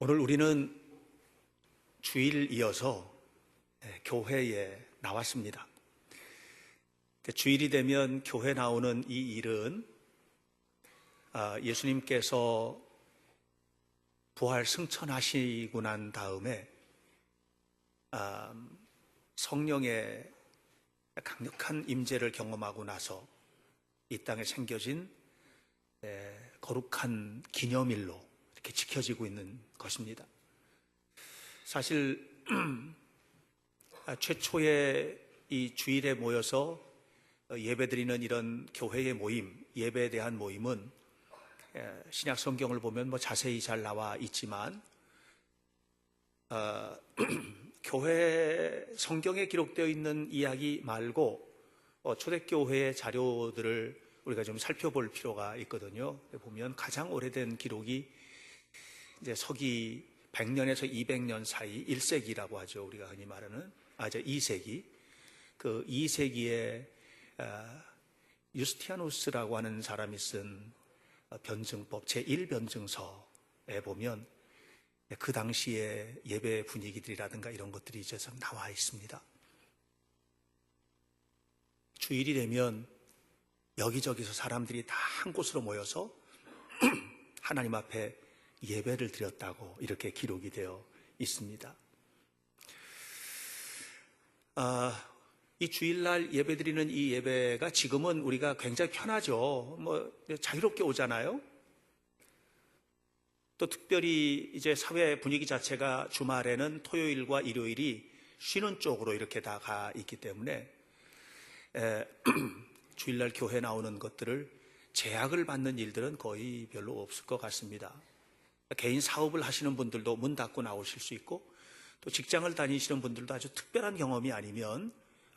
오늘 우리는 주일 이어서 교회에 나왔습니다. 주일이 되면 교회 나오는 이 일은 예수님께서 부활 승천하시고 난 다음에 성령의 강력한 임재를 경험하고 나서 이 땅에 생겨진 거룩한 기념일로 이렇게 지켜지고 있는 것입니다. 사실 최초의 이 주일에 모여서 예배드리는 이런 교회의 모임, 예배에 대한 모임은 신약 성경을 보면 자세히 잘 나와 있지만 교회 성경에 기록되어 있는 이야기 말고 초대교회의 자료들을 우리가 좀 살펴볼 필요가 있거든요. 보면 가장 오래된 기록이 이제 서기 100년에서 200년 사이 1세기라고 하죠. 우리가 흔히 말하는 2세기. 그 2세기에 유스티아누스라고 하는 사람이 쓴 변증법 제1변증서에 보면 그 당시의 예배 분위기들이라든가 이런 것들이 이제 좀 나와 있습니다. 주일이 되면 여기저기서 사람들이 다 한 곳으로 모여서 하나님 앞에 예배를 드렸다고 이렇게 기록이 되어 있습니다. 이 주일날 예배드리는 이 예배가 지금은 우리가 굉장히 편하죠. 자유롭게 오잖아요. 또 특별히 이제 사회 분위기 자체가 주말에는 토요일과 일요일이 쉬는 쪽으로 이렇게 다 가 있기 때문에 주일날 교회 나오는 것들을 제약을 받는 일들은 거의 별로 없을 것 같습니다. 개인 사업을 하시는 분들도 문 닫고 나오실 수 있고 또 직장을 다니시는 분들도 아주 특별한 경험이 아니면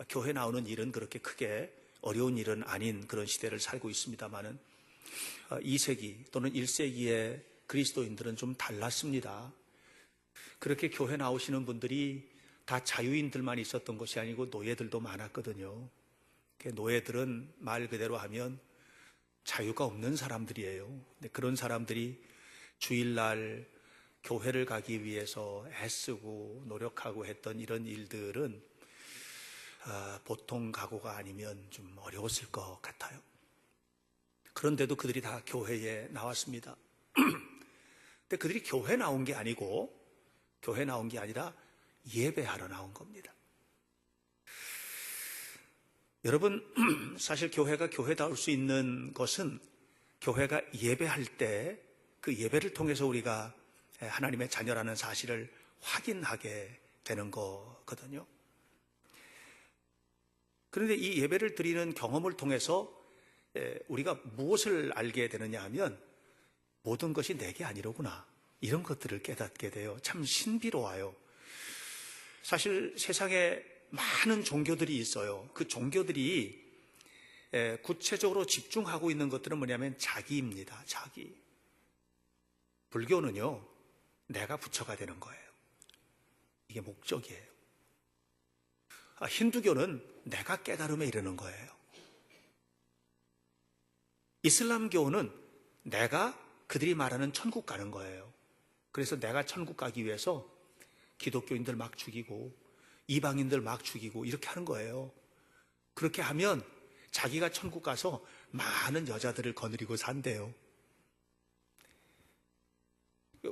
교회 나오는 일은 그렇게 크게 어려운 일은 아닌 그런 시대를 살고 있습니다만은 2세기 또는 1세기의 그리스도인들은 좀 달랐습니다. 그렇게 교회 나오시는 분들이 다 자유인들만 있었던 것이 아니고 노예들도 많았거든요. 노예들은 말 그대로 하면 자유가 없는 사람들이에요. 그런 사람들이 주일날 교회를 가기 위해서 애쓰고 노력하고 했던 이런 일들은 보통 각오가 아니면 좀 어려웠을 것 같아요. 그런데도 그들이 다 교회에 나왔습니다. 근데 그들이 교회 나온 게 아니고 교회 나온 게 아니라 예배하러 나온 겁니다. 여러분, 사실 교회가 교회다울 수 있는 것은 교회가 예배할 때 그 예배를 통해서 우리가 하나님의 자녀라는 사실을 확인하게 되는 거거든요. 그런데 이 예배를 드리는 경험을 통해서 우리가 무엇을 알게 되느냐 하면 모든 것이 내게 아니로구나, 이런 것들을 깨닫게 돼요. 참 신비로워요. 사실 세상에 많은 종교들이 있어요. 그 종교들이 구체적으로 집중하고 있는 것들은 뭐냐면 자기입니다. 자기. 불교는요, 내가 부처가 되는 거예요. 이게 목적이에요. 힌두교는 내가 깨달음에 이르는 거예요. 이슬람교는 내가 그들이 말하는 천국 가는 거예요. 그래서 내가 천국 가기 위해서 기독교인들 막 죽이고 이방인들 막 죽이고 이렇게 하는 거예요. 그렇게 하면 자기가 천국 가서 많은 여자들을 거느리고 산대요.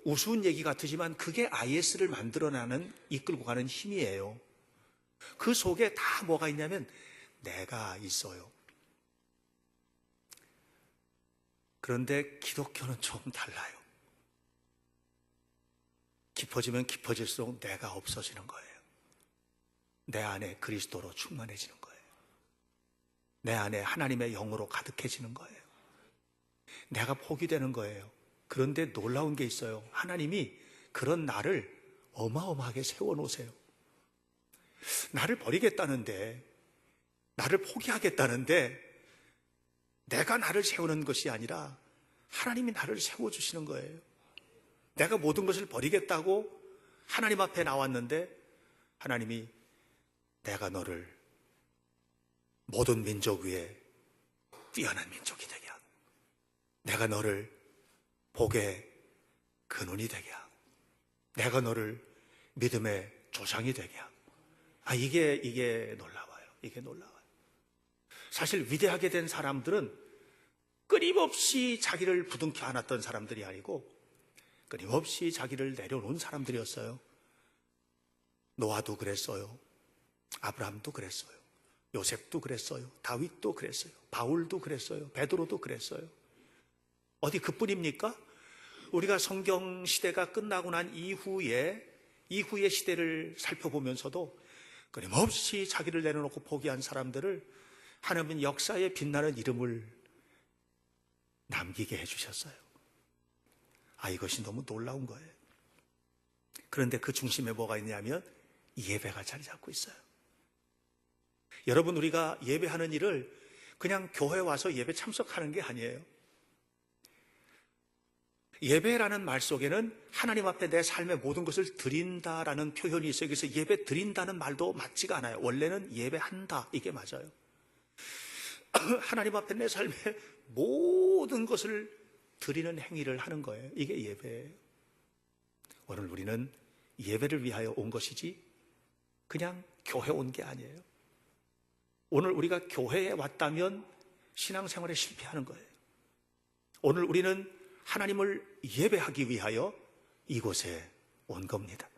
우스운 얘기 같으지만 그게 IS를 만들어내는, 이끌고 가는 힘이에요. 그 속에 다 뭐가 있냐면 내가 있어요. 그런데 기독교는 좀 달라요. 깊어지면 깊어질수록 내가 없어지는 거예요. 내 안에 그리스도로 충만해지는 거예요. 내 안에 하나님의 영으로 가득해지는 거예요. 내가 포기되는 거예요. 그런데 놀라운 게 있어요. 하나님이 그런 나를 어마어마하게 세워놓으세요. 나를 버리겠다는데, 나를 포기하겠다는데 내가 나를 세우는 것이 아니라 하나님이 나를 세워주시는 거예요. 내가 모든 것을 버리겠다고 하나님 앞에 나왔는데 하나님이 내가 너를 모든 민족 위에 뛰어난 민족이 되게 하고 내가 너를 복의 근원이 되게 하고 내가 너를 믿음의 조상이 되게 하고. 이게 놀라워요. 이게 놀라워요. 사실 위대하게 된 사람들은 끊임없이 자기를 부둥켜 안았던 사람들이 아니고 끊임없이 자기를 내려놓은 사람들이었어요. 노아도 그랬어요. 아브라함도 그랬어요. 요셉도 그랬어요. 다윗도 그랬어요. 바울도 그랬어요. 베드로도 그랬어요. 어디 그뿐입니까? 우리가 성경 시대가 끝나고 난 이후의 시대를 살펴보면서도 끊임없이 자기를 내려놓고 포기한 사람들을 하나님은 역사에 빛나는 이름을 남기게 해주셨어요. 이것이 너무 놀라운 거예요. 그런데 그 중심에 뭐가 있냐면 예배가 자리 잡고 있어요. 여러분, 우리가 예배하는 일을 그냥 교회 와서 예배 참석하는 게 아니에요. 예배라는 말 속에는 하나님 앞에 내 삶의 모든 것을 드린다라는 표현이 있어요. 그래서 예배 드린다는 말도 맞지가 않아요. 원래는 예배한다, 이게 맞아요. 하나님 앞에 내 삶의 모든 것을 드리는 행위를 하는 거예요. 이게 예배예요. 오늘 우리는 예배를 위하여 온 것이지 그냥 교회 온 게 아니에요. 오늘 우리가 교회에 왔다면 신앙생활에 실패하는 거예요. 오늘 우리는 하나님을 예배하기 위하여 이곳에 온 겁니다.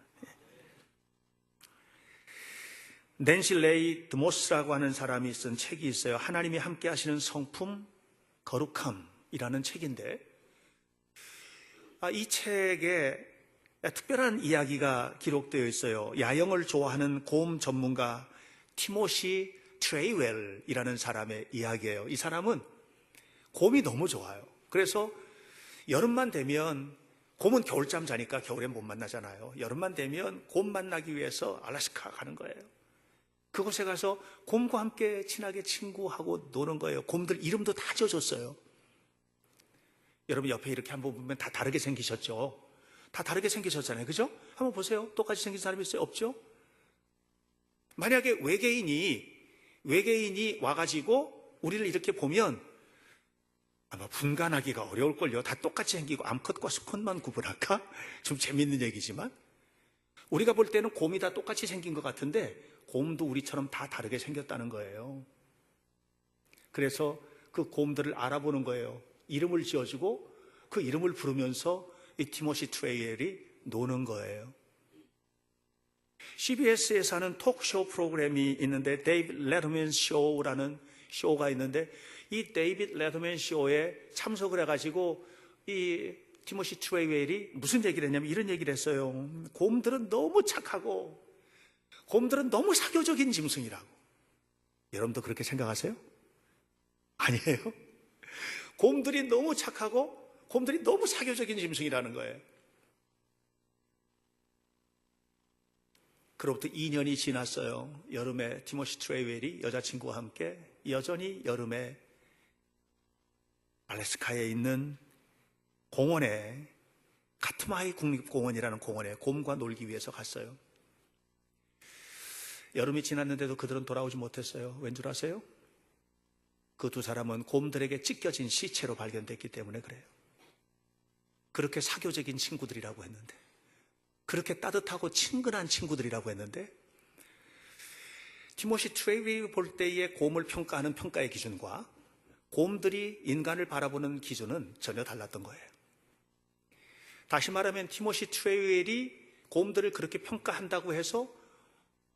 낸시 레이 드모스라고 하는 사람이 쓴 책이 있어요. 하나님이 함께 하시는 성품, 거룩함이라는 책인데, 이 책에 특별한 이야기가 기록되어 있어요. 야영을 좋아하는 고음 전문가 티모시 트레이웰이라는 사람의 이야기예요. 이 사람은 곰이 너무 좋아요. 그래서 여름만 되면, 곰은 겨울잠 자니까 겨울엔 못 만나잖아요. 여름만 되면 곰 만나기 위해서 알래스카 가는 거예요. 그곳에 가서 곰과 함께 친하게 친구하고 노는 거예요. 곰들 이름도 다 지어줬어요. 여러분 옆에 이렇게 한번 보면 다 다르게 생기셨죠? 다 다르게 생기셨잖아요. 그죠? 한번 보세요. 똑같이 생긴 사람이 있어요? 없죠? 만약에 외계인이 와가지고 우리를 이렇게 보면 아마 분간하기가 어려울걸요. 다 똑같이 생기고 암컷과 수컷만 구분할까? 좀 재밌는 얘기지만 우리가 볼 때는 곰이 다 똑같이 생긴 것 같은데 곰도 우리처럼 다 다르게 생겼다는 거예요. 그래서 그 곰들을 알아보는 거예요. 이름을 지어주고 그 이름을 부르면서 이 티모시 트레이웰이 노는 거예요. CBS에서 하는 토크쇼 프로그램이 있는데 데이비드 레더맨 쇼라는 쇼가 있는데 이 데이비드 레더맨 쇼에 참석을 해가지고 이 티모시 트레이웰이 무슨 얘기를 했냐면 이런 얘기를 했어요. 곰들은 너무 착하고 곰들은 너무 사교적인 짐승이라고. 여러분도 그렇게 생각하세요? 아니에요. 곰들이 너무 착하고 곰들이 너무 사교적인 짐승이라는 거예요. 그로부터 2년이 지났어요. 여름에 티모시 트레이웰이 여자친구와 함께 여전히 여름에 알래스카에 있는 공원에, 카트마이 국립공원이라는 공원에 곰과 놀기 위해서 갔어요. 여름이 지났는데도 그들은 돌아오지 못했어요. 왠 줄 아세요? 그 두 사람은 곰들에게 찢겨진 시체로 발견됐기 때문에 그래요. 그렇게 사교적인 친구들이라고 했는데, 그렇게 따뜻하고 친근한 친구들이라고 했는데, 티모시 트레이웰이 볼 때의 곰을 평가하는 평가의 기준과 곰들이 인간을 바라보는 기준은 전혀 달랐던 거예요. 다시 말하면 티모시 트레이웰이 곰들을 그렇게 평가한다고 해서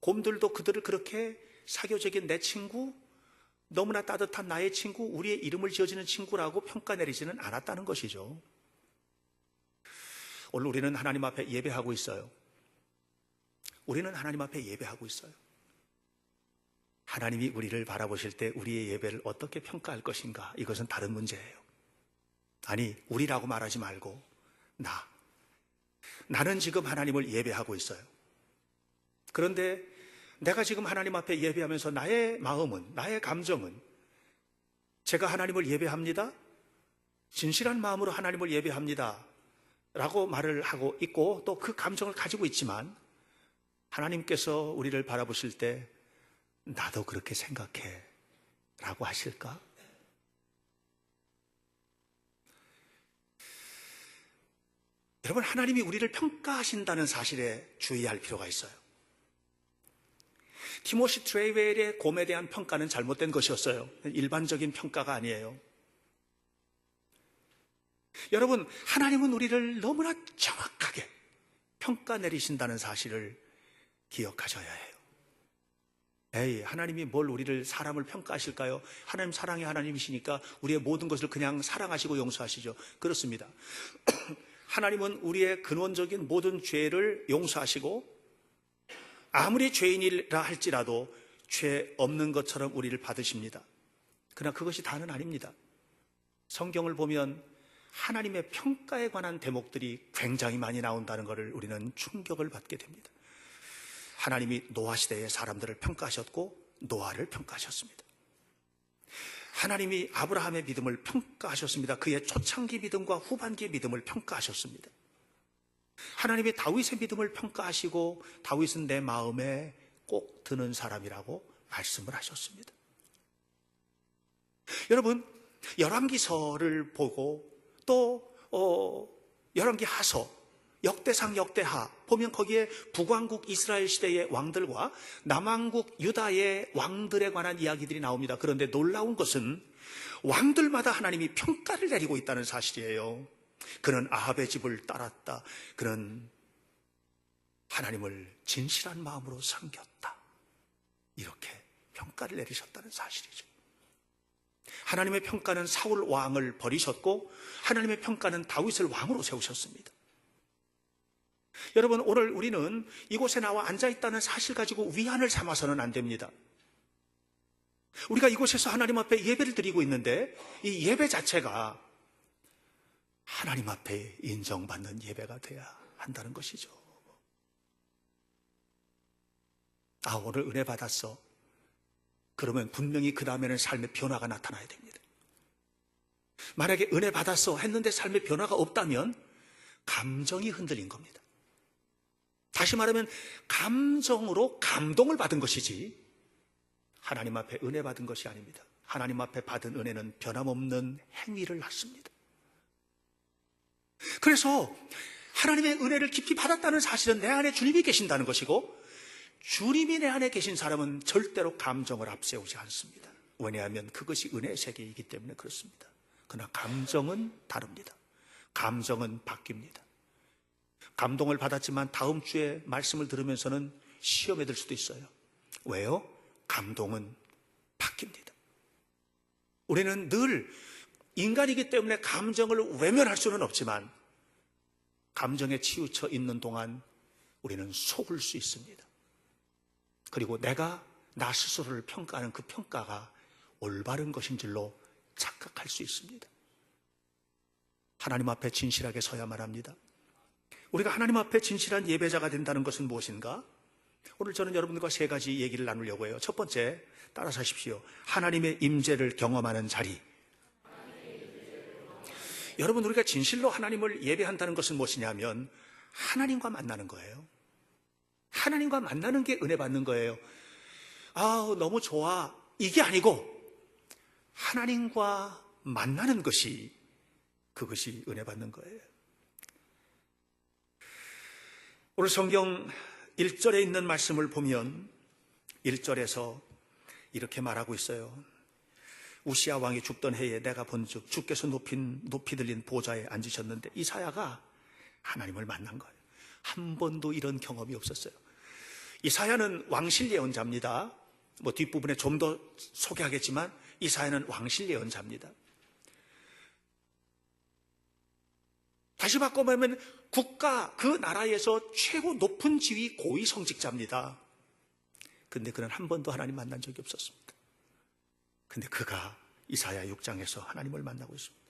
곰들도 그들을 그렇게 사교적인 내 친구, 너무나 따뜻한 나의 친구, 우리의 이름을 지어주는 친구라고 평가 내리지는 않았다는 것이죠. 오늘 우리는 하나님 앞에 예배하고 있어요. 우리는 하나님 앞에 예배하고 있어요. 하나님이 우리를 바라보실 때 우리의 예배를 어떻게 평가할 것인가, 이것은 다른 문제예요. 아니, 우리라고 말하지 말고 나는 지금 하나님을 예배하고 있어요. 그런데 내가 지금 하나님 앞에 예배하면서 나의 마음은, 나의 감정은 제가 하나님을 예배합니다, 진실한 마음으로 하나님을 예배합니다 라고 말을 하고 있고 또 그 감정을 가지고 있지만 하나님께서 우리를 바라보실 때 나도 그렇게 생각해 라고 하실까? 여러분, 하나님이 우리를 평가하신다는 사실에 주의할 필요가 있어요. 티모시 트레이웰의 곰에 대한 평가는 잘못된 것이었어요. 일반적인 평가가 아니에요. 여러분, 하나님은 우리를 너무나 정확하게 평가 내리신다는 사실을 기억하셔야 해요. 에이, 하나님이 뭘 우리를, 사람을 평가하실까요? 하나님 사랑의 하나님이시니까 우리의 모든 것을 그냥 사랑하시고 용서하시죠. 그렇습니다. 하나님은 우리의 근원적인 모든 죄를 용서하시고 아무리 죄인이라 할지라도 죄 없는 것처럼 우리를 받으십니다. 그러나 그것이 다는 아닙니다. 성경을 보면 하나님의 평가에 관한 대목들이 굉장히 많이 나온다는 것을 우리는 충격을 받게 됩니다. 하나님이 노아 시대의 사람들을 평가하셨고 노아를 평가하셨습니다. 하나님이 아브라함의 믿음을 평가하셨습니다. 그의 초창기 믿음과 후반기 믿음을 평가하셨습니다. 하나님이 다윗의 믿음을 평가하시고 다윗은 내 마음에 꼭 드는 사람이라고 말씀을 하셨습니다. 여러분, 열왕기서를 보고 또 열왕기하서, 역대상, 역대하 보면 거기에 북왕국 이스라엘 시대의 왕들과 남왕국 유다의 왕들에 관한 이야기들이 나옵니다. 그런데 놀라운 것은 왕들마다 하나님이 평가를 내리고 있다는 사실이에요. 그는 아합의 집을 따랐다. 그는 하나님을 진실한 마음으로 섬겼다. 이렇게 평가를 내리셨다는 사실이죠. 하나님의 평가는 사울 왕을 버리셨고 하나님의 평가는 다윗을 왕으로 세우셨습니다. 여러분, 오늘 우리는 이곳에 나와 앉아있다는 사실 가지고 위안을 삼아서는 안 됩니다. 우리가 이곳에서 하나님 앞에 예배를 드리고 있는데 이 예배 자체가 하나님 앞에 인정받는 예배가 돼야 한다는 것이죠. 아, 오늘 은혜 받았어. 그러면 분명히 그 다음에는 삶의 변화가 나타나야 됩니다. 만약에 은혜 받았어 했는데 삶의 변화가 없다면 감정이 흔들린 겁니다. 다시 말하면 감정으로 감동을 받은 것이지 하나님 앞에 은혜 받은 것이 아닙니다. 하나님 앞에 받은 은혜는 변함없는 행위를 낳습니다. 그래서 하나님의 은혜를 깊이 받았다는 사실은 내 안에 주님이 계신다는 것이고 주님이 내 안에 계신 사람은 절대로 감정을 앞세우지 않습니다. 왜냐하면 그것이 은혜의 세계이기 때문에 그렇습니다. 그러나 감정은 다릅니다. 감정은 바뀝니다. 감동을 받았지만 다음 주에 말씀을 들으면서는 시험에 들 수도 있어요. 왜요? 감동은 바뀝니다. 우리는 늘 인간이기 때문에 감정을 외면할 수는 없지만 감정에 치우쳐 있는 동안 우리는 속을 수 있습니다. 그리고 내가 나 스스로를 평가하는 그 평가가 올바른 것인 줄로 착각할 수 있습니다. 하나님 앞에 진실하게 서야만 합니다. 우리가 하나님 앞에 진실한 예배자가 된다는 것은 무엇인가? 오늘 저는 여러분들과 세 가지 얘기를 나누려고 해요. 첫 번째, 따라서 하십시오. 하나님의 임재를 경험하는 자리. 여러분, 우리가 진실로 하나님을 예배한다는 것은 무엇이냐면 하나님과 만나는 거예요. 하나님과 만나는 게 은혜 받는 거예요. 아, 너무 좋아. 이게 아니고 하나님과 만나는 것이, 그것이 은혜 받는 거예요. 오늘 성경 1절에 있는 말씀을 보면 1절에서 이렇게 말하고 있어요. 우시아 왕이 죽던 해에 내가 본즉 주께서 높이 들린 보좌에 앉으셨는데 이사야가 하나님을 만난 거예요. 한 번도 이런 경험이 없었어요. 이사야는 왕실 예언자입니다. 뒷부분에 좀 더 소개하겠지만 이사야는 왕실 예언자입니다. 다시 바꿔보면 국가, 그 나라에서 최고 높은 지위 고위 성직자입니다. 근데 그는 한 번도 하나님 만난 적이 없었습니다. 근데 그가 이사야 6장에서 하나님을 만나고 있습니다.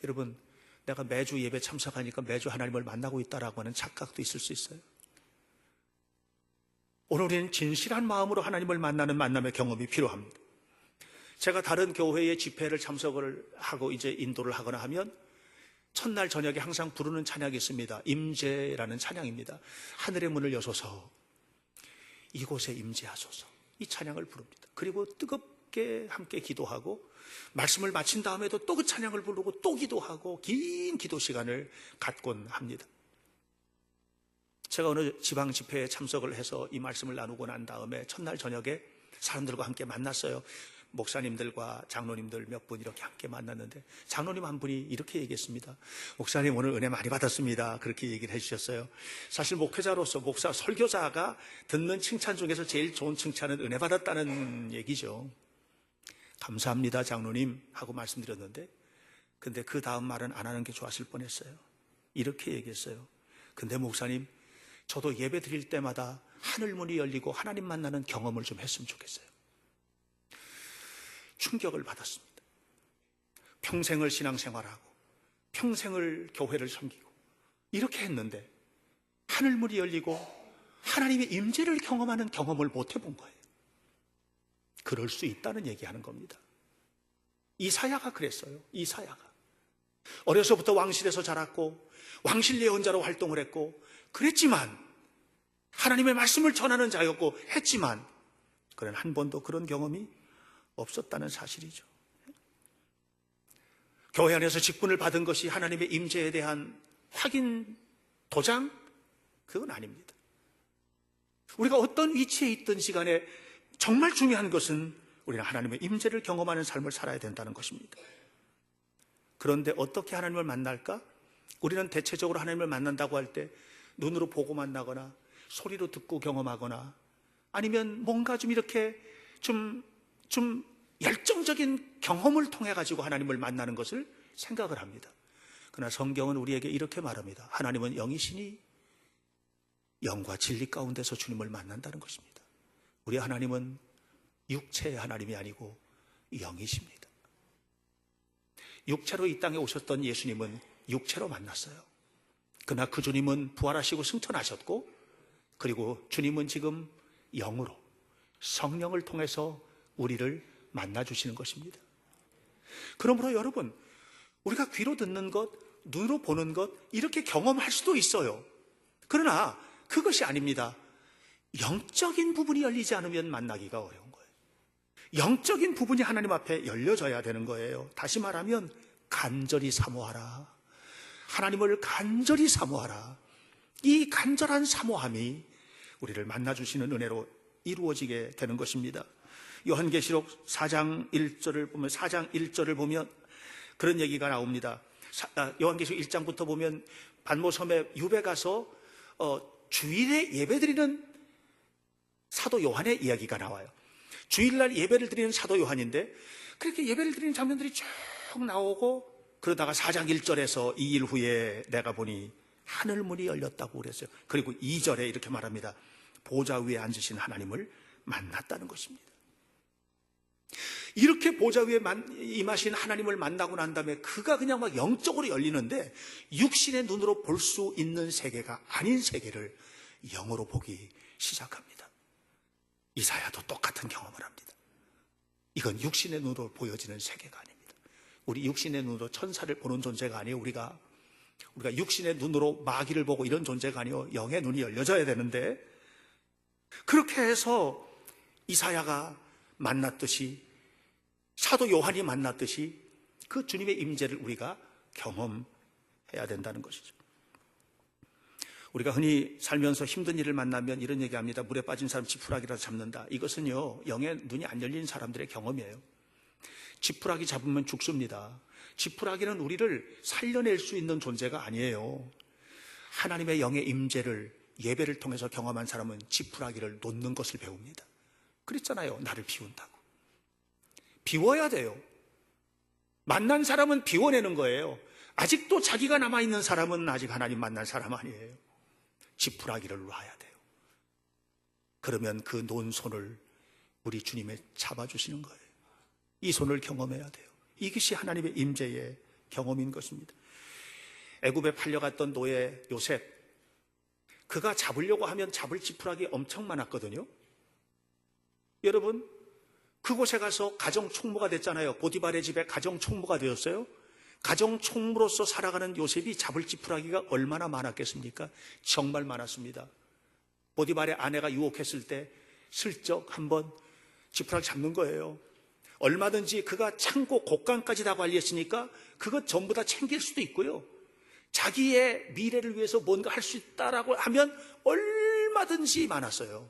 여러분, 내가 매주 예배 참석하니까 매주 하나님을 만나고 있다라고 하는 착각도 있을 수 있어요. 오늘 우리는 진실한 마음으로 하나님을 만나는 만남의 경험이 필요합니다. 제가 다른 교회의 집회를 참석을 하고 이제 인도를 하거나 하면 첫날 저녁에 항상 부르는 찬양이 있습니다. 임재라는 찬양입니다. 하늘의 문을 여소서 이곳에 임재하소서, 이 찬양을 부릅니다. 그리고 함께 기도하고 말씀을 마친 다음에도 또 그 찬양을 부르고 또 기도하고 긴 기도 시간을 갖곤 합니다. 제가 어느 지방 집회에 참석을 해서 이 말씀을 나누고 난 다음에 첫날 저녁에 사람들과 함께 만났어요. 목사님들과 장로님들 몇 분 이렇게 함께 만났는데 장로님 한 분이 이렇게 얘기했습니다. 목사님 오늘 은혜 많이 받았습니다. 그렇게 얘기를 해주셨어요. 사실 목회자로서 목사 설교자가 듣는 칭찬 중에서 제일 좋은 칭찬은 은혜 받았다는 얘기죠. 감사합니다 장로님 하고 말씀드렸는데 근데 그 다음 말은 안 하는 게 좋았을 뻔했어요. 이렇게 얘기했어요. 근데 목사님 저도 예배 드릴 때마다 하늘 문이 열리고 하나님 만나는 경험을 좀 했으면 좋겠어요. 충격을 받았습니다. 평생을 신앙생활하고 평생을 교회를 섬기고 이렇게 했는데 하늘 문이 열리고 하나님의 임재를 경험하는 경험을 못 해본 거예요. 그럴 수 있다는 얘기하는 겁니다. 이사야가 그랬어요. 이사야가 어려서부터 왕실에서 자랐고 왕실 예언자로 활동을 했고 그랬지만 하나님의 말씀을 전하는 자였고 했지만 그는 한 번도 그런 경험이 없었다는 사실이죠. 교회 안에서 직분을 받은 것이 하나님의 임재에 대한 확인 도장? 그건 아닙니다. 우리가 어떤 위치에 있든 시간에 정말 중요한 것은 우리는 하나님의 임재를 경험하는 삶을 살아야 된다는 것입니다. 그런데 어떻게 하나님을 만날까? 우리는 대체적으로 하나님을 만난다고 할 때 눈으로 보고 만나거나 소리로 듣고 경험하거나 아니면 뭔가 좀 이렇게 좀 열정적인 경험을 통해 가지고 하나님을 만나는 것을 생각을 합니다. 그러나 성경은 우리에게 이렇게 말합니다. 하나님은 영이시니 영과 진리 가운데서 주님을 만난다는 것입니다. 우리 하나님은 육체의 하나님이 아니고 영이십니다. 육체로 이 땅에 오셨던 예수님은 육체로 만났어요. 그러나 그 주님은 부활하시고 승천하셨고 그리고 주님은 지금 영으로 성령을 통해서 우리를 만나주시는 것입니다. 그러므로 여러분 우리가 귀로 듣는 것, 눈으로 보는 것 이렇게 경험할 수도 있어요. 그러나 그것이 아닙니다. 영적인 부분이 열리지 않으면 만나기가 어려운 거예요. 영적인 부분이 하나님 앞에 열려져야 되는 거예요. 다시 말하면 간절히 사모하라. 하나님을 간절히 사모하라. 이 간절한 사모함이 우리를 만나주시는 은혜로 이루어지게 되는 것입니다. 요한계시록 4장 1절을 보면 그런 얘기가 나옵니다. 요한계시록 1장부터 보면 반모섬에 유배 가서 주일에 예배드리는 사도 요한의 이야기가 나와요. 주일날 예배를 드리는 사도 요한인데 그렇게 예배를 드리는 장면들이 쭉 나오고 그러다가 4장 1절에서 2일 후에 내가 보니 하늘문이 열렸다고 그랬어요. 그리고 2절에 이렇게 말합니다. 보좌 위에 앉으신 하나님을 만났다는 것입니다. 이렇게 보좌 위에 임하신 하나님을 만나고 난 다음에 그가 그냥 막 영적으로 열리는데 육신의 눈으로 볼 수 있는 세계가 아닌 세계를 영으로 보기 시작합니다. 이사야도 똑같은 경험을 합니다. 이건 육신의 눈으로 보여지는 세계가 아닙니다. 우리 육신의 눈으로 천사를 보는 존재가 아니에요. 우리가 육신의 눈으로 마귀를 보고 이런 존재가 아니에요. 영의 눈이 열려져야 되는데 그렇게 해서 이사야가 만났듯이 사도 요한이 만났듯이 그 주님의 임재를 우리가 경험해야 된다는 것이죠. 우리가 흔히 살면서 힘든 일을 만나면 이런 얘기합니다. 물에 빠진 사람 지푸라기라도 잡는다. 이것은요 영의 눈이 안 열린 사람들의 경험이에요. 지푸라기 잡으면 죽습니다. 지푸라기는 우리를 살려낼 수 있는 존재가 아니에요. 하나님의 영의 임재를 예배를 통해서 경험한 사람은 지푸라기를 놓는 것을 배웁니다. 그랬잖아요. 나를 비운다고. 비워야 돼요. 만난 사람은 비워내는 거예요. 아직도 자기가 남아있는 사람은 아직 하나님 만난 사람 아니에요. 지푸라기를 놔야 돼요. 그러면 그 놓은 손을 우리 주님이 잡아주시는 거예요. 이 손을 경험해야 돼요. 이것이 하나님의 임재의 경험인 것입니다. 애굽에 팔려갔던 노예 요셉, 그가 잡으려고 하면 잡을 지푸라기 엄청 많았거든요. 여러분, 그곳에 가서 가정총무가 됐잖아요. 보디발의 집에 가정총무가 되었어요. 가정총무로서 살아가는 요셉이 잡을 지푸라기가 얼마나 많았겠습니까? 정말 많았습니다. 보디발의 아내가 유혹했을 때 슬쩍 한번 지푸라기 잡는 거예요. 얼마든지 그가 창고 곡간까지 다 관리했으니까 그것 전부 다 챙길 수도 있고요. 자기의 미래를 위해서 뭔가 할 수 있다라고 하면 얼마든지 많았어요.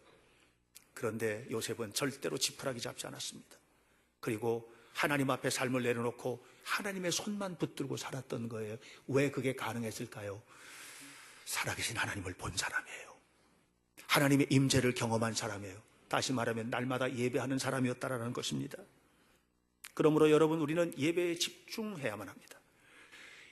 그런데 요셉은 절대로 지푸라기 잡지 않았습니다. 그리고 하나님 앞에 삶을 내려놓고 하나님의 손만 붙들고 살았던 거예요. 왜 그게 가능했을까요? 살아계신 하나님을 본 사람이에요. 하나님의 임재를 경험한 사람이에요. 다시 말하면 날마다 예배하는 사람이었다라는 것입니다. 그러므로 여러분, 우리는 예배에 집중해야만 합니다.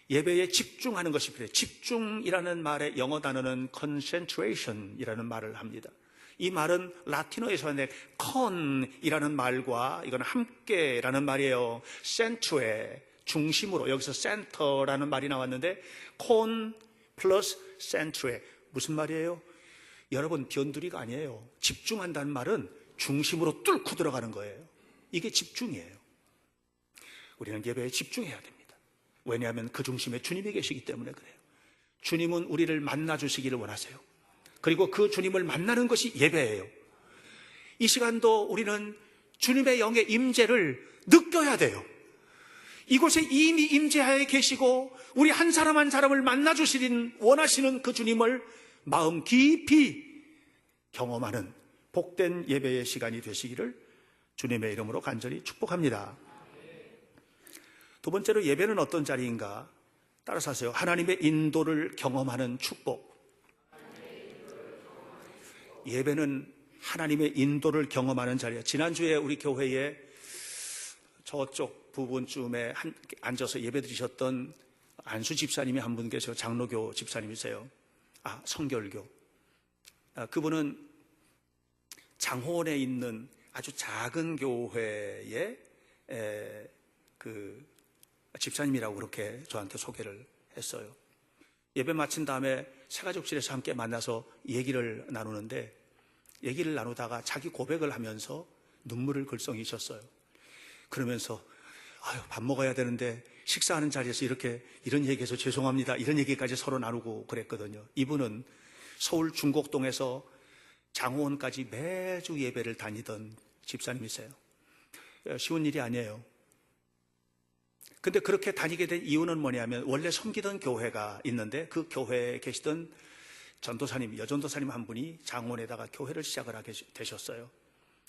예배에 집중하는 것이 필요해요. 집중이라는 말의 영어 단어는 concentration이라는 말을 합니다. 이 말은 라틴어에서 왔는데 con이라는 말과 이건 함께라는 말이에요. centre, 중심으로, 여기서 center라는 말이 나왔는데 con 플러스 centre, 무슨 말이에요? 여러분, 변두리가 아니에요. 집중한다는 말은 중심으로 뚫고 들어가는 거예요. 이게 집중이에요. 우리는 예배에 집중해야 됩니다. 왜냐하면 그 중심에 주님이 계시기 때문에 그래요. 주님은 우리를 만나주시기를 원하세요. 그리고 그 주님을 만나는 것이 예배예요. 이 시간도 우리는 주님의 영의 임재를 느껴야 돼요. 이곳에 이미 임재하에 계시고 우리 한 사람 한 사람을 만나주시는 원하시는 그 주님을 마음 깊이 경험하는 복된 예배의 시간이 되시기를 주님의 이름으로 간절히 축복합니다. 두 번째로, 예배는 어떤 자리인가? 따라서 하세요. 하나님의 인도를 경험하는 축복. 예배는 하나님의 인도를 경험하는 자리예요. 지난주에 우리 교회에 저쪽 부분쯤에 앉아서 예배 드리셨던 안수 집사님이 한 분 계세요. 장로교 집사님이세요. 성결교. 그분은 장호원에 있는 아주 작은 교회의 그 집사님이라고 그렇게 저한테 소개를 했어요. 예배 마친 다음에 새가족실에서 함께 만나서 얘기를 나누는데, 얘기를 나누다가 자기 고백을 하면서 눈물을 글썽이셨어요. 그러면서 밥 먹어야 되는데 식사하는 자리에서 이런 얘기해서 죄송합니다, 이런 얘기까지 서로 나누고 그랬거든요. 이분은 서울 중곡동에서 장호원까지 매주 예배를 다니던 집사님이세요. 쉬운 일이 아니에요. 근데 그렇게 다니게 된 이유는 뭐냐면, 원래 섬기던 교회가 있는데 그 교회에 계시던 전도사님, 여전도사님 한 분이 장원에다가 교회를 시작을 하게 되셨어요.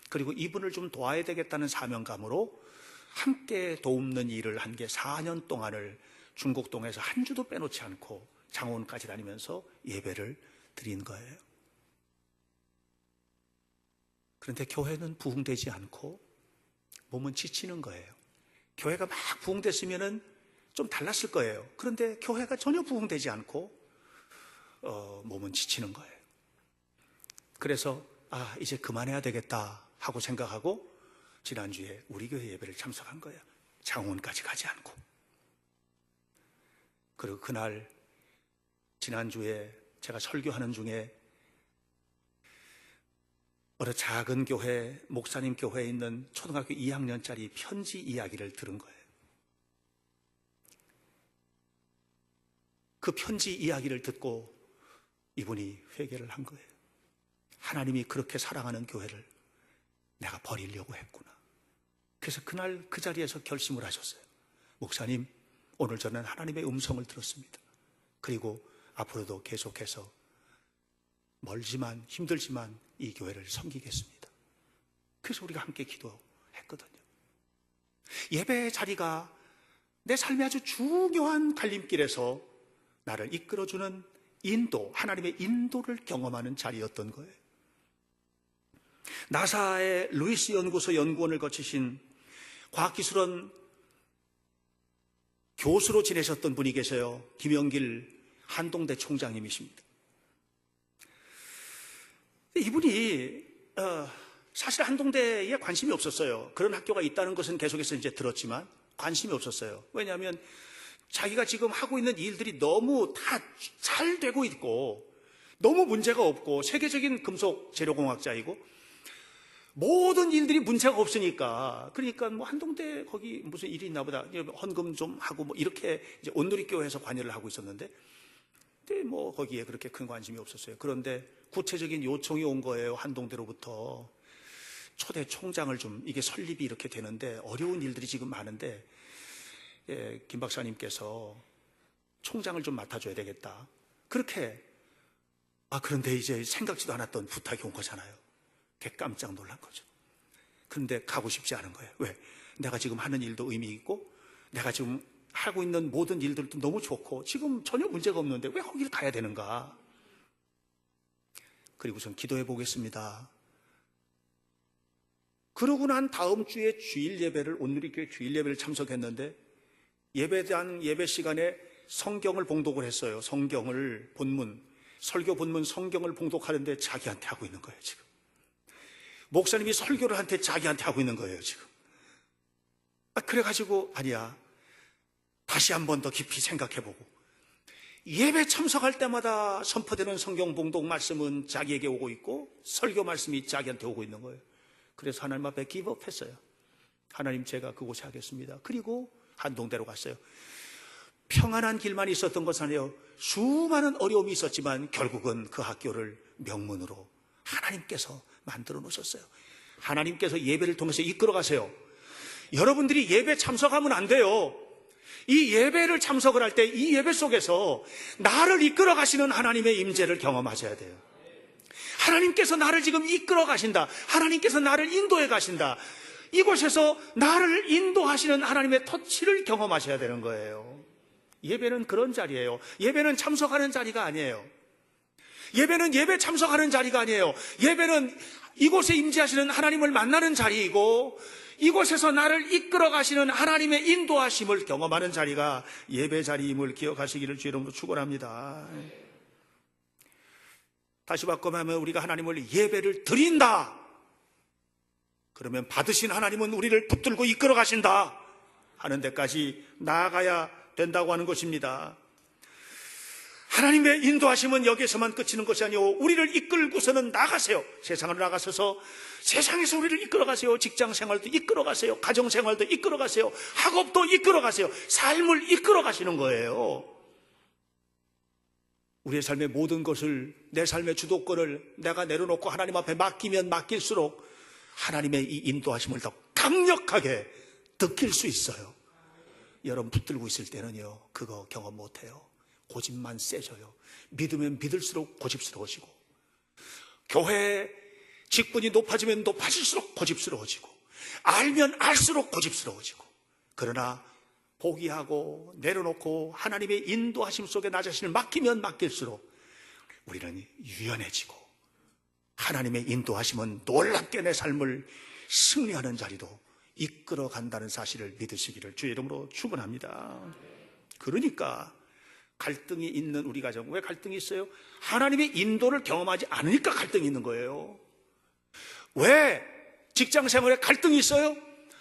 그리고 이분을 좀 도와야 되겠다는 사명감으로 함께 돕는 일을 한 게 4년 동안을 중곡동에서 한 주도 빼놓지 않고 장원까지 다니면서 예배를 드린 거예요. 그런데 교회는 부흥되지 않고 몸은 지치는 거예요. 교회가 막 부흥됐으면은 좀 달랐을 거예요. 그런데 교회가 전혀 부흥되지 않고 몸은 지치는 거예요. 그래서 이제 그만해야 되겠다 하고 생각하고 지난주에 우리 교회 예배를 참석한 거예요. 장원까지 가지 않고. 그리고 그날 지난주에 제가 설교하는 중에 어느 작은 교회, 목사님 교회에 있는 초등학교 2학년짜리 편지 이야기를 들은 거예요. 그 편지 이야기를 듣고 이분이 회개를 한 거예요. 하나님이 그렇게 사랑하는 교회를 내가 버리려고 했구나. 그래서 그날 그 자리에서 결심을 하셨어요. 목사님, 오늘 저는 하나님의 음성을 들었습니다. 그리고 앞으로도 계속해서 멀지만 힘들지만 이 교회를 섬기겠습니다. 그래서 우리가 함께 기도했거든요. 예배의 자리가 내 삶의 아주 중요한 갈림길에서 나를 이끌어주는 인도, 하나님의 인도를 경험하는 자리였던 거예요. 나사의 루이스 연구소 연구원을 거치신 과학기술원 교수로 지내셨던 분이 계세요. 김영길 한동대 총장님이십니다. 이분이 사실 한동대에 관심이 없었어요. 그런 학교가 있다는 것은 계속해서 이제 들었지만 관심이 없었어요. 왜냐하면 자기가 지금 하고 있는 일들이 너무 다 잘 되고 있고 너무 문제가 없고 세계적인 금속 재료공학자이고 모든 일들이 문제가 없으니까, 그러니까 뭐 한동대 거기 무슨 일이 있나 보다, 헌금 좀 하고 뭐 이렇게 이제 온누리교회에서 관여를 하고 있었는데, 근데 뭐 거기에 그렇게 큰 관심이 없었어요. 그런데 구체적인 요청이 온 거예요. 한동대로부터 초대 총장을 좀, 이게 설립이 이렇게 되는데 어려운 일들이 지금 많은데, 김 박사님께서 총장을 좀 맡아줘야 되겠다. 그렇게, 그런데 이제 생각지도 않았던 부탁이 온 거잖아요. 되게 깜짝 놀란 거죠. 그런데 가고 싶지 않은 거예요. 왜? 내가 지금 하는 일도 의미 있고, 내가 지금 하고 있는 모든 일들도 너무 좋고, 지금 전혀 문제가 없는데 왜 거기를 가야 되는가? 그리고선 기도해 보겠습니다. 그러고 난 다음 주에 주일 예배를, 온누리교회 주일 예배를 참석했는데, 예배당 예배 시간에 성경을 봉독을 했어요. 성경을 본문, 설교 본문 성경을 봉독하는데 자기한테 하고 있는 거예요, 지금. 목사님이 설교를 한테 자기한테 하고 있는 거예요, 지금. 그래가지고, 아니야. 다시 한 번 더 깊이 생각해보고, 예배 참석할 때마다 선포되는 성경 봉독 말씀은 자기에게 오고 있고, 설교 말씀이 자기한테 오고 있는 거예요. 그래서 하나님 앞에 기브업했어요. 하나님, 제가 그곳에 하겠습니다. 그리고 한동대로 갔어요. 평안한 길만 있었던 것은 아니에요. 수많은 어려움이 있었지만 결국은 그 학교를 명문으로 하나님께서 만들어 놓으셨어요. 하나님께서 예배를 통해서 이끌어 가세요. 여러분들이 예배 참석하면 안 돼요. 이 예배를 참석을 할 때 이 예배 속에서 나를 이끌어 가시는 하나님의 임재를 경험하셔야 돼요. 하나님께서 나를 지금 이끌어 가신다. 하나님께서 나를 인도해 가신다. 이곳에서 나를 인도하시는 하나님의 터치를 경험하셔야 되는 거예요. 예배는 그런 자리예요. 예배는 참석하는 자리가 아니에요. 예배는 예배 참석하는 자리가 아니에요. 예배는 이곳에 임재하시는 하나님을 만나는 자리이고, 이곳에서 나를 이끌어 가시는 하나님의 인도하심을 경험하는 자리가 예배 자리임을 기억하시기를 주 이름으로 축원합니다. 다시 바꿔보면 우리가 하나님을 예배를 드린다. 그러면 받으신 하나님은 우리를 붙들고 이끌어 가신다 하는 데까지 나아가야 된다고 하는 것입니다. 하나님의 인도하심은 여기에서만 그치는 것이 아니오, 우리를 이끌고서는 나가세요. 세상으로 나가셔서 세상에서 우리를 이끌어 가세요. 직장 생활도 이끌어 가세요. 가정 생활도 이끌어 가세요. 학업도 이끌어 가세요. 삶을 이끌어 가시는 거예요. 우리의 삶의 모든 것을, 내 삶의 주도권을 내가 내려놓고 하나님 앞에 맡기면 맡길수록 하나님의 이 인도하심을 더 강력하게 느낄 수 있어요. 여러분 붙들고 있을 때는요, 그거 경험 못해요. 고집만 세져요. 믿으면 믿을수록 고집스러워지고, 교회 직분이 높아지면 높아질수록 고집스러워지고, 알면 알수록 고집스러워지고, 그러나 포기하고 내려놓고 하나님의 인도하심 속에 나 자신을 맡기면 맡길수록 우리는 유연해지고, 하나님의 인도하심은 놀랍게 내 삶을 승리하는 자리로 이끌어 간다는 사실을 믿으시기를 주의 이름으로 축원합니다. 그러니까 갈등이 있는 우리 가정, 왜 갈등이 있어요? 하나님의 인도를 경험하지 않으니까 갈등이 있는 거예요. 왜 직장 생활에 갈등이 있어요?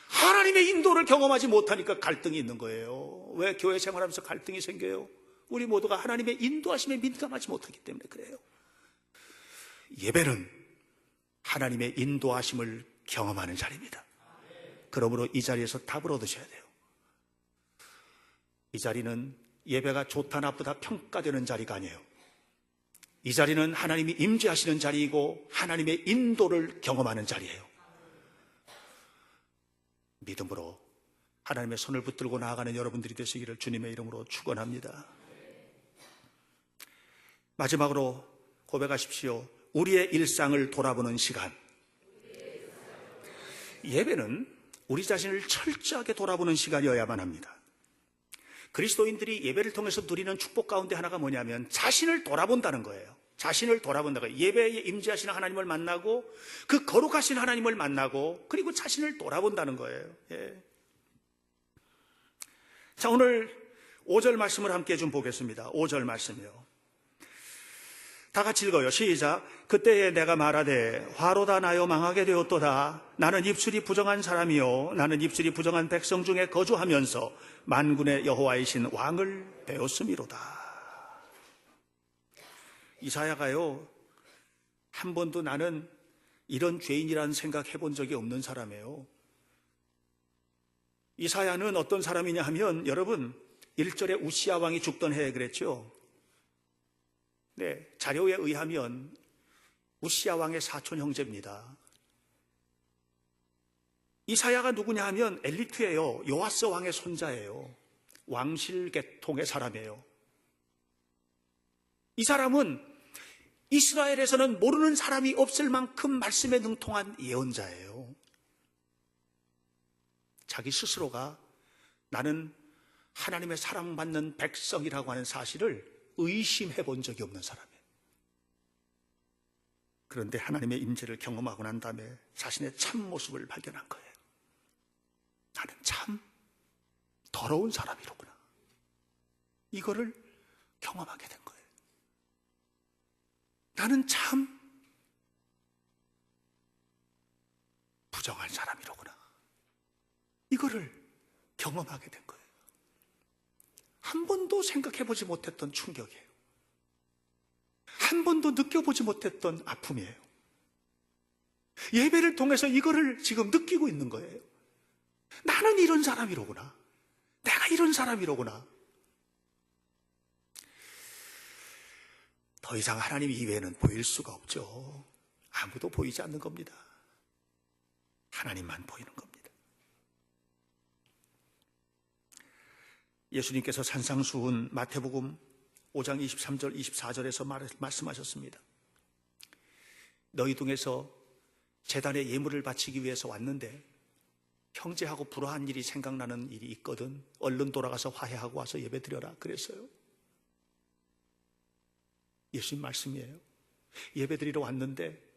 하나님의 인도를 경험하지 못하니까 갈등이 있는 거예요. 왜 교회 생활하면서 갈등이 생겨요? 우리 모두가 하나님의 인도하심에 민감하지 못하기 때문에 그래요. 예배는 하나님의 인도하심을 경험하는 자리입니다. 그러므로 이 자리에서 답을 얻으셔야 돼요. 이 자리는 예배가 좋다 나쁘다 평가되는 자리가 아니에요. 이 자리는 하나님이 임재하시는 자리이고 하나님의 인도를 경험하는 자리예요. 믿음으로 하나님의 손을 붙들고 나아가는 여러분들이 되시기를 주님의 이름으로 축원합니다. 마지막으로 고백하십시오. 우리의 일상을 돌아보는 시간. 예배는 우리 자신을 철저하게 돌아보는 시간이어야만 합니다. 그리스도인들이 예배를 통해서 누리는 축복 가운데 하나가 뭐냐면 자신을 돌아본다는 거예요. 자신을 돌아본다는 거예요. 예배에 임재하시는 하나님을 만나고 그 거룩하신 하나님을 만나고 그리고 자신을 돌아본다는 거예요. 예. 자, 오늘 5절 말씀을 함께 좀 보겠습니다. 5절 말씀이요. 다 같이 읽어요. 시작. 그때에 내가 말하되 화로다 나여 망하게 되었도다. 나는 입술이 부정한 사람이요 나는 입술이 부정한 백성 중에 거주하면서 만군의 여호와이신 왕을 배웠음이로다. 이사야가요, 한 번도 나는 이런 죄인이라는 생각 해본 적이 없는 사람이에요. 이사야는 어떤 사람이냐 하면, 여러분 1절에 우시야 왕이 죽던 해에 그랬죠. 네, 자료에 의하면 우시야 왕의 사촌 형제입니다. 이사야가 누구냐 하면 엘리트예요. 요아스 왕의 손자예요. 왕실 계통의 사람이에요. 이 사람은 이스라엘에서는 모르는 사람이 없을 만큼 말씀에 능통한 예언자예요. 자기 스스로가 나는 하나님의 사랑받는 백성이라고 하는 사실을 의심해 본 적이 없는 사람이에요. 그런데 하나님의 임재를 경험하고 난 다음에 자신의 참모습을 발견한 거예요. 나는 참 더러운 사람이로구나. 이거를 경험하게 된 거예요. 나는 참 부정한 사람이로구나. 이거를 경험하게 된 거예요. 한 번도 생각해 보지 못했던 충격이에요. 한 번도 느껴보지 못했던 아픔이에요. 예배를 통해서 이거를 지금 느끼고 있는 거예요. 나는 이런 사람이로구나. 내가 이런 사람이로구나. 더 이상 하나님 이외에는 보일 수가 없죠. 아무도 보이지 않는 겁니다. 하나님만 보이는 겁니다. 예수님께서 산상수훈 마태복음 5장 23절 24절에서 말씀하셨습니다. 너희 중에서 제단에 예물을 바치기 위해서 왔는데 형제하고 불화한 일이 생각나는 일이 있거든 얼른 돌아가서 화해하고 와서 예배드려라 그랬어요. 예수님 말씀이에요. 예배드리러 왔는데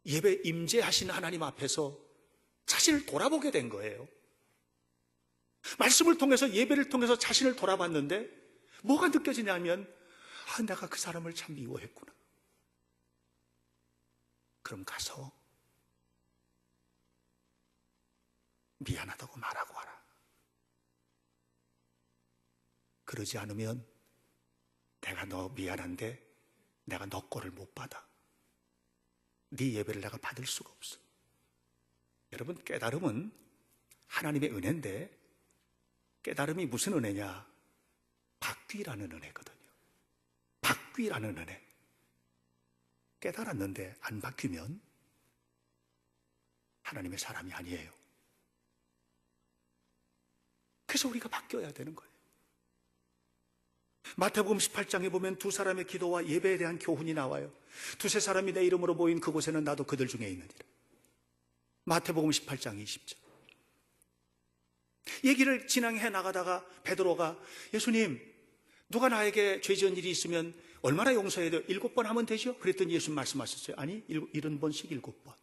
예배 임재하신 하나님 앞에서 자신을 돌아보게 된 거예요. 말씀을 통해서 예배를 통해서 자신을 돌아봤는데 뭐가 느껴지냐면 내가 그 사람을 참 미워했구나. 그럼 가서 미안하다고 말하고 와라. 그러지 않으면 내가 너 미안한데 내가 너 거를 못 받아. 네 예배를 내가 받을 수가 없어. 여러분, 깨달음은 하나님의 은혜인데 깨달음이 무슨 은혜냐? 바뀌라는 은혜거든요. 바뀌라는 은혜. 깨달았는데 안 바뀌면 하나님의 사람이 아니에요. 그래서 우리가 바뀌어야 되는 거예요. 마태복음 18장에 보면 두 사람의 기도와 예배에 대한 교훈이 나와요. 두세 사람이 내 이름으로 모인 그곳에는 나도 그들 중에 있느니라. 마태복음 18장 20절. 얘기를 진행해 나가다가 베드로가 예수님, 누가 나에게 죄 지은 일이 있으면 얼마나 용서해야 돼요? 7번 하면 되죠? 그랬더니 예수님 말씀하셨어요. 아니, 70번씩 7번.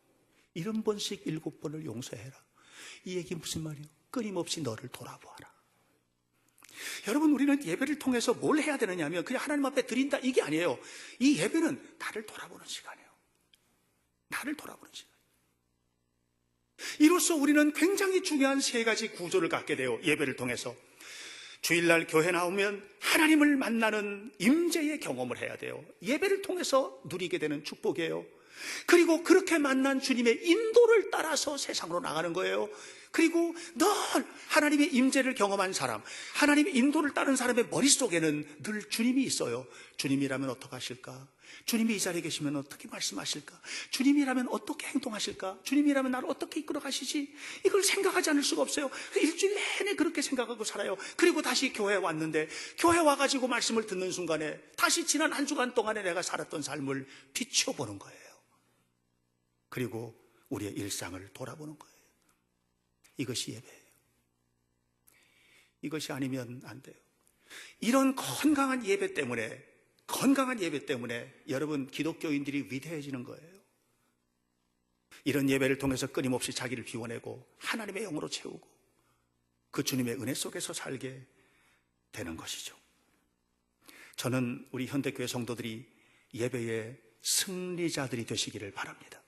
70번씩 7번을 용서해라. 이 얘기 무슨 말이에요? 끊임없이 너를 돌아보아라. 여러분, 우리는 예배를 통해서 뭘 해야 되느냐 하면 그냥 하나님 앞에 드린다 이게 아니에요. 이 예배는 나를 돌아보는 시간이에요. 나를 돌아보는 시간. 이로써 우리는 굉장히 중요한 세 가지 구조를 갖게 돼요. 예배를 통해서. 주일날 교회 나오면 하나님을 만나는 임재의 경험을 해야 돼요. 예배를 통해서 누리게 되는 축복이에요. 그리고 그렇게 만난 주님의 인도를 따라서 세상으로 나가는 거예요. 그리고 늘 하나님의 임재를 경험한 사람, 하나님의 인도를 따른 사람의 머릿속에는 늘 주님이 있어요. 주님이라면 어떻게 하실까? 주님이 이 자리에 계시면 어떻게 말씀하실까? 주님이라면 어떻게 행동하실까? 주님이라면 나를 어떻게 이끌어 가시지? 이걸 생각하지 않을 수가 없어요. 일주일 내내 그렇게 생각하고 살아요. 그리고 다시 교회에 왔는데 교회 와가지고 말씀을 듣는 순간에 다시 지난 한 주간 동안에 내가 살았던 삶을 비춰보는 거예요. 그리고 우리의 일상을 돌아보는 거예요. 이것이 예배예요. 이것이 아니면 안 돼요. 이런 건강한 예배 때문에 여러분 기독교인들이 위대해지는 거예요. 이런 예배를 통해서 끊임없이 자기를 비워내고 하나님의 영으로 채우고 그 주님의 은혜 속에서 살게 되는 것이죠. 저는 우리 현대교회 성도들이 예배의 승리자들이 되시기를 바랍니다.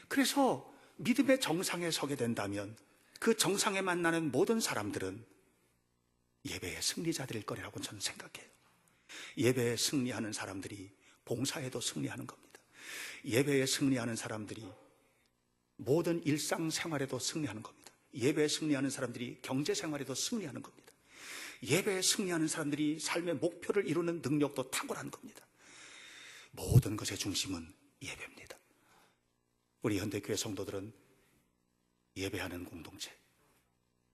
그래서 믿음의 정상에 서게 된다면 그 정상에 만나는 모든 사람들은 예배의 승리자들일 거라고 저는 생각해요. 예배에 승리하는 사람들이 봉사에도 승리하는 겁니다. 예배에 승리하는 사람들이 모든 일상생활에도 승리하는 겁니다. 예배에 승리하는 사람들이 경제생활에도 승리하는 겁니다. 예배에 승리하는 사람들이 삶의 목표를 이루는 능력도 탁월한 겁니다. 모든 것의 중심은 예배입니다. 우리 현대교회 성도들은 예배하는 공동체,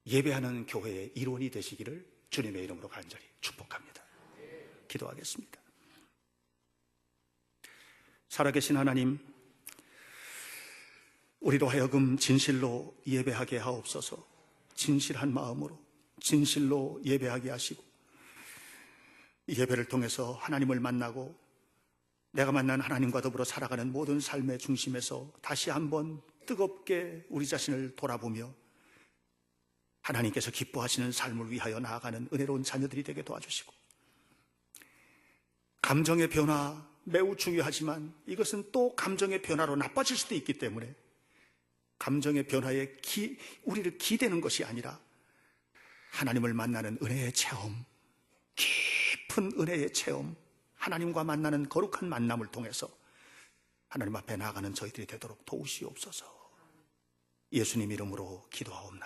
예배하는 교회의 일원이 되시기를 주님의 이름으로 간절히 축복합니다. 기도하겠습니다. 살아계신 하나님, 우리로 하여금 진실로 예배하게 하옵소서. 진실한 마음으로 진실로 예배하게 하시고, 이 예배를 통해서 하나님을 만나고 내가 만난 하나님과 더불어 살아가는 모든 삶의 중심에서 다시 한번 뜨겁게 우리 자신을 돌아보며 하나님께서 기뻐하시는 삶을 위하여 나아가는 은혜로운 자녀들이 되게 도와주시고, 감정의 변화 매우 중요하지만 이것은 또 감정의 변화로 나빠질 수도 있기 때문에 감정의 변화에 우리를 기대는 것이 아니라 하나님을 만나는 은혜의 체험, 깊은 은혜의 체험, 하나님과 만나는 거룩한 만남을 통해서 하나님 앞에 나아가는 저희들이 되도록 도우시옵소서. 예수님 이름으로 기도하옵나이다.